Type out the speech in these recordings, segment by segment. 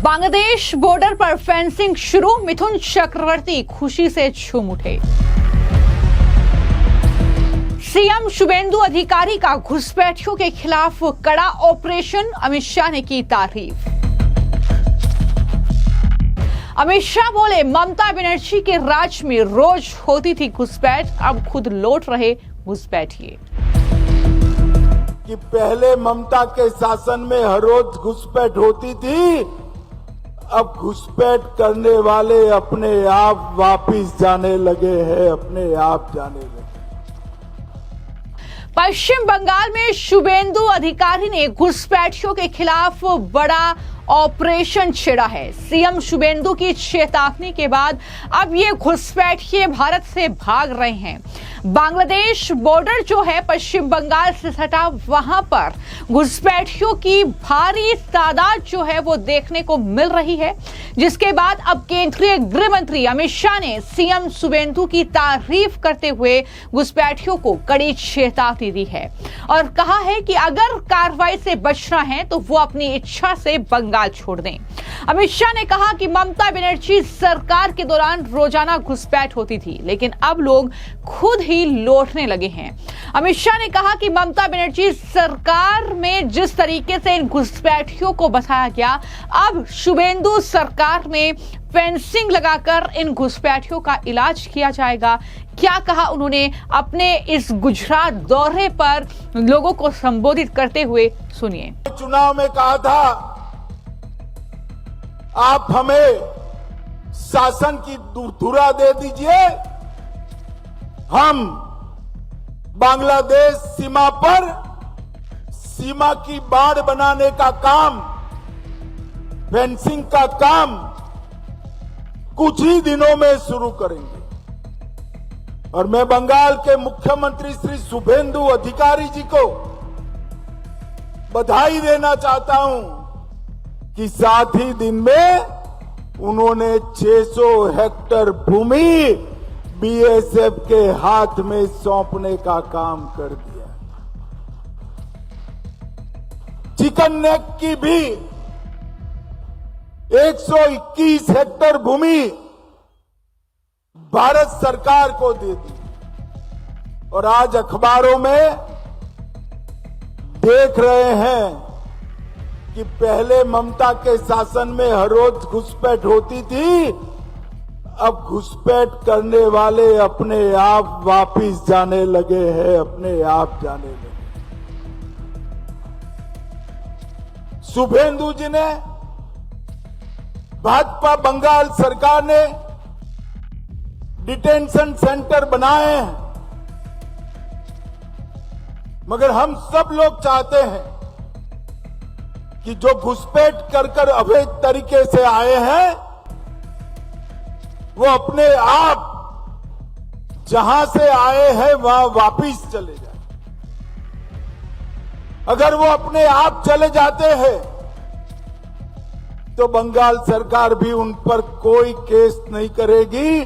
Bangladesh border पर fencing शुरू, मिथुन चक्रवर्ती खुशी से झूम उठे। सीएम शुभेंदु अधिकारी का घुसपैठियों के खिलाफ कड़ा ऑपरेशन, अमित शाह ने की तारीफ। अमित शाह बोले, ममता बनर्जी के राज में रोज होती थी घुसपैठ, अब खुद लौट रहे घुसपैठिए। कि पहले ममता के शासन में हर रोज घुसपैठ होती थी, अब घुसपैठ करने वाले अपने आप वापिस जाने लगे हैं, अपने आप जाने लगे। पश्चिम बंगाल में शुभेंदु अधिकारी ने घुसपैठियों के खिलाफ बड़ा ऑपरेशन छेड़ा है। सीएम शुभेंदु की चेतावनी के बाद अब ये घुसपैठिए भारत से भाग रहे हैं। बांग्लादेश बॉर्डर जो है पश्चिम बंगाल से सटा, वहां पर घुसपैठियों की भारी तादाद जो है वो देखने को मिल रही है, जिसके बाद अब केंद्रीय गृह मंत्री अमित शाह ने सीएम शुभेंदु की तारीफ करते हुए घुसपैठियों को कड़ी चेतावनी दी है और कहा है कि अगर कार्रवाई से बचना है तो वो अपनी इच्छा से बंगाल छोड़ दें। अमित शाह ने कहा कि ममता बनर्जी सरकार के दौरान रोजाना घुसपैठ होती थी, लेकिन अब लोग खुद ही लौटने लगे हैं। अमित शाह ने कहा कि ममता बनर्जी सरकार में जिस तरीके से इन घुसपैठियों को बसाया गया, अब शुभेंदु सरकार में फेंसिंग लगाकर इन घुसपैठियों का इलाज किया जाएगा। क्या कहा उन्होंने अपने इस गुजरात दौरे पर लोगों को संबोधित करते हुए, सुनिए। चुनाव में कहा था, आप हमें शासन की धुरा दे दीजिए, हम बांग्लादेश सीमा पर सीमा की बाड़ बनाने का काम, फेंसिंग का काम कुछ ही दिनों में शुरू करेंगे। और मैं बंगाल के मुख्यमंत्री श्री शुभेंदु अधिकारी जी को बधाई देना चाहता हूं कि साथ ही दिन में उन्होंने 600 हेक्टेयर भूमि बीएसएफ के हाथ में सौंपने का काम कर दिया। चिकन नेक की भी 121 हेक्टेयर भूमि भारत सरकार को दे दी। और आज अखबारों में देख रहे हैं कि पहले ममता के शासन में हर रोज घुसपैठ होती थी, अब घुसपैठ करने वाले अपने आप वापिस जाने लगे हैं, अपने आप जाने लगे। शुभेंदु जी ने, भाजपा बंगाल सरकार ने डिटेंशन सेंटर बनाए हैं, मगर हम सब लोग चाहते हैं कि जो घुसपैठ कर अवैध तरीके से आए हैं, वो अपने आप जहां से आए हैं वहां वापिस चले जाए। अगर वो अपने आप चले जाते हैं तो बंगाल सरकार भी उन पर कोई केस नहीं करेगी,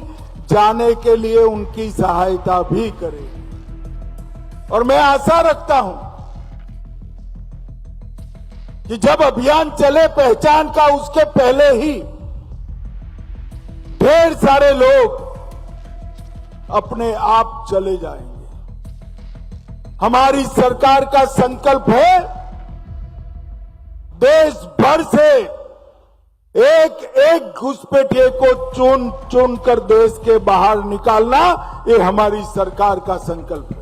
जाने के लिए उनकी सहायता भी करेगी। और मैं आशा रखता हूं कि जब अभियान चले पहचान का, उसके पहले ही ढेर सारे लोग अपने आप चले जाएंगे। हमारी सरकार का संकल्प है देश भर से एक एक घुसपैठिए को चुन चुन कर देश के बाहर निकालना, ये हमारी सरकार का संकल्प है।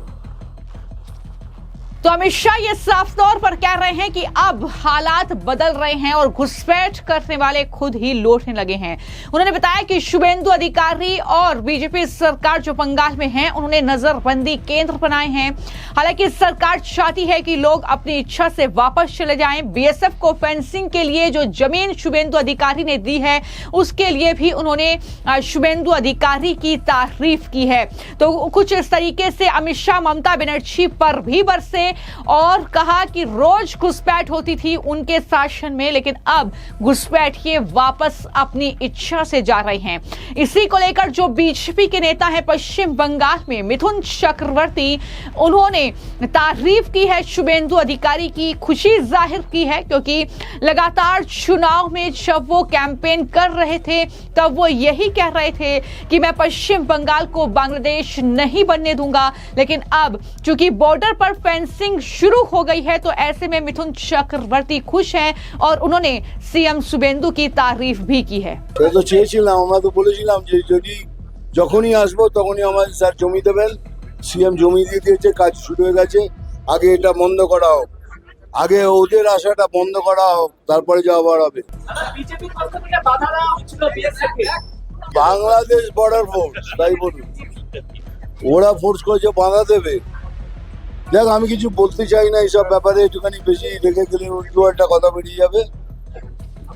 तो अमित शाह ये साफ तौर पर कह रहे हैं कि अब हालात बदल रहे हैं और घुसपैठ करने वाले खुद ही लौटने लगे हैं। उन्होंने बताया कि शुभेंदु अधिकारी और बीजेपी सरकार जो बंगाल में है, उन्होंने नजरबंदी केंद्र बनाए हैं। हालांकि सरकार चाहती है कि लोग अपनी इच्छा से वापस चले जाएं। बीएसएफ को फेंसिंग के लिए जो जमीन शुभेंदु अधिकारी ने दी है, उसके लिए भी उन्होंने शुभेंदु अधिकारी की तारीफ की है। तो कुछ इस तरीके से अमित शाह ममता बनर्जी पर भी बरसे और कहा कि रोज घुसपैठ होती थी उनके शासन में, लेकिन अब घुसपैठिए वापस अपनी इच्छा से जा रहे हैं। इसी को लेकर जो बीजेपी के नेता हैं पश्चिम बंगाल में मिथुन चक्रवर्ती, उन्होंने तारीफ की है शुभेंदु अधिकारी की, खुशी जाहिर की है, क्योंकि लगातार चुनाव में जब वो कैंपेन कर रहे थे तब वो यही कह रहे थे कि मैं पश्चिम बंगाल को बांग्लादेश नहीं बनने दूंगा। लेकिन अब चूंकि बॉर्डर पर फेंसिंग शुरू हो गई है तो ऐसे में मिथुन चक्रवर्ती खुश हैं और उन्होंने सीएम शुभेंदु की तारीफ भी की है। তো চেয়েছিলাম, আমরা তো বলেছিলাম যে যদি যখনই আসবো তখনই আমাদের স্যার জমি দেবেন। সিএম জমি দিয়ে দিয়েছে, কাজ শুরু হয়ে গেছে। আগে এটা বন্ধ করা হোক, আগে ওদের আশাটা বন্ধ করা হোক, তারপরে যা আবার হবে। বিজেপির পক্ষ থেকে বাধা দেওয়া হচ্ছিল বিএসএফকে। বাংলাদেশ বর্ডার ফোর্স, তাই বলুন, ওরা ফোর্স করেছে বাধা দেবে। দেখ, আমি কিছু বলতে চাই না এইসব ব্যাপারে, একটুখানি বেশি রেখে গেলে উল্টো একটা কথা বেরিয়ে যাবে।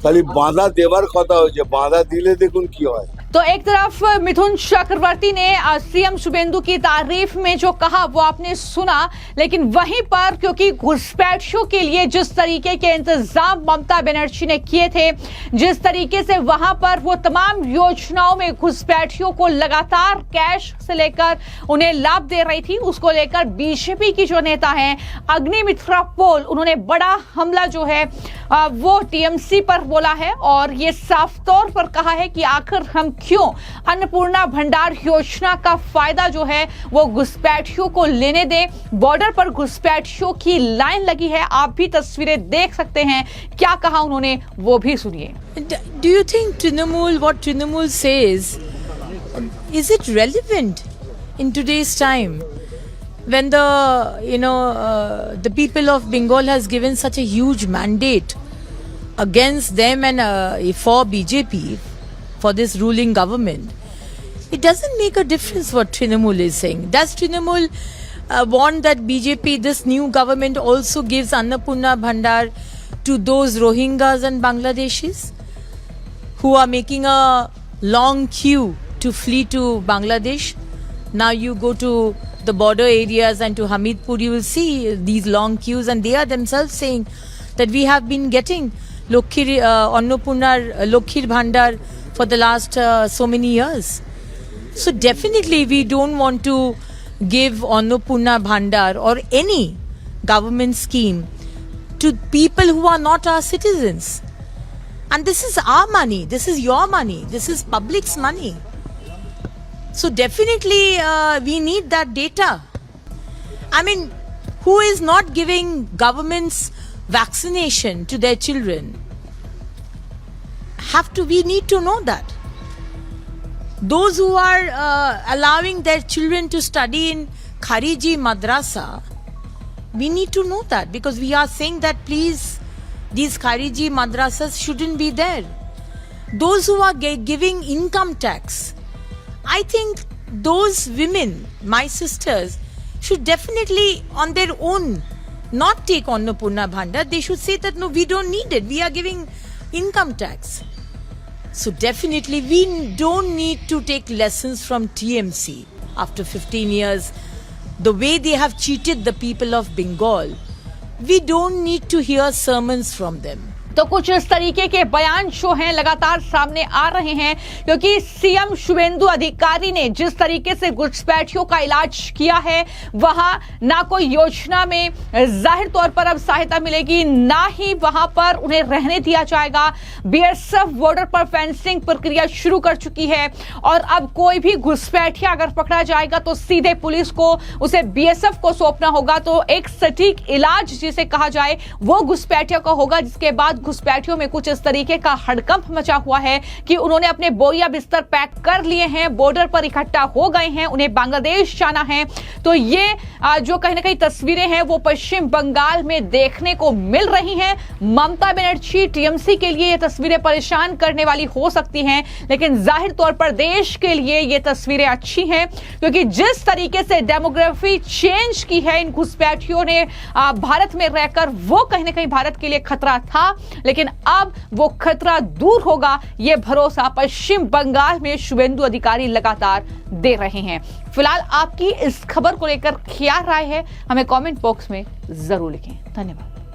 খালি বাধা দেবার কথা হয়েছে, বাধা দিলে দেখুন কি হয়। तो एक तरफ मिथुन चक्रवर्ती ने सीएम शुभेंदु की तारीफ में जो कहा वो आपने सुना, लेकिन वहीं पर क्योंकि घुसपैठियों के लिए जिस तरीके के इंतजाम ममता बनर्जी ने किए थे, जिस तरीके से वहां पर वो तमाम योजनाओं में घुसपैठियों को लगातार कैश से लेकर उन्हें लाभ दे रही थी, उसको लेकर बीजेपी की जो नेता हैं अग्निमित्रा पोल, उन्होंने बड़ा हमला जो है वो टीएमसी पर बोला है और ये साफ तौर पर कहा है कि आखिर हम क्यों अन्नपूर्णा भंडार योजना का फायदा जो है वो घुसपैठियों को लेने दें। बॉर्डर पर घुसपैठियों की लाइन लगी है, आप भी तस्वीरें देख सकते हैं। क्या कहा उन्होंने वो भी सुनिए। Do you think Trinamool, what Trinamool says, is it relevant in today's time when the people of Bengal has given such a huge mandate against them and for BJP, for this ruling government? It doesn't make a difference what Trinamool is saying. Does Trinamool want that BJP, this new government, also gives Annapurna Bhandar to those Rohingyas and Bangladeshis who are making a long queue to flee to Bangladesh? Now you go to the border areas and to Hamidpur, you will see these long queues, and they are themselves saying that we have been getting Annapurna Lokhir Bhandar for the last so many years. So definitely we don't want to give Annapurna Bhandar or any government scheme to people who are not our citizens. And this is our money, this is your money, this is public's money. So definitely we need that data. I mean, who is not giving governments vaccination to their children? We need to know that. Those who are allowing their children to study in Khariji Madrasa, we need to know that, because we are saying that please, these Khariji Madrasas shouldn't be there. Those who are giving income tax, I think those women, my sisters, should definitely on their own not take Annapurna Bhandar. They should say that no, we don't need it, we are giving income tax. So definitely we don't need to take lessons from TMC after 15 years. The way they have cheated the people of Bengal, we don't need to hear sermons from them. तो कुछ इस तरीके के बयान जो हैं लगातार सामने आ रहे हैं, क्योंकि सीएम शुभेंदु अधिकारी ने जिस तरीके से घुसपैठियों का इलाज किया है, वहां ना कोई योजना में जाहिर तौर पर अब सहायता मिलेगी, ना ही वहां पर उन्हें रहने दिया जाएगा। बीएसएफ बॉर्डर पर फेंसिंग प्रक्रिया शुरू कर चुकी है और अब कोई भी घुसपैठिया अगर पकड़ा जाएगा तो सीधे पुलिस को, उसे बीएसएफ को सौंपना होगा। तो एक सटीक इलाज जिसे कहा जाए वो घुसपैठियों का होगा, जिसके बाद घुसपैठियों में कुछ इस तरीके का हड़कंप मचा हुआ है कि उन्होंने अपने बोरिया बिस्तर पैक कर लिए हैं, बॉर्डर पर इकट्ठा हो गए हैं, उन्हें बांग्लादेश जाना है। तो ये जो कहीं ना कहीं तस्वीरें हैं वो पश्चिम बंगाल में देखने को मिल रही हैं। ममता बनर्जी, टीएमसी के लिए ये तस्वीरें परेशान करने वाली हो सकती हैं, लेकिन जाहिर तौर पर देश के लिए ये तस्वीरें अच्छी हैं, क्योंकि जिस तरीके से डेमोग्राफी चेंज की है इन घुसपैठियों ने भारत में रहकर, वो कहीं ना कहीं भारत के लिए खतरा था। लेकिन अब वो खतरा दूर होगा, ये भरोसा पश्चिम बंगाल में शुभेंदु अधिकारी लगातार दे रहे हैं। फिलहाल आपकी इस खबर को लेकर क्या राय है, हमें कमेंट बॉक्स में जरूर लिखें। धन्यवाद।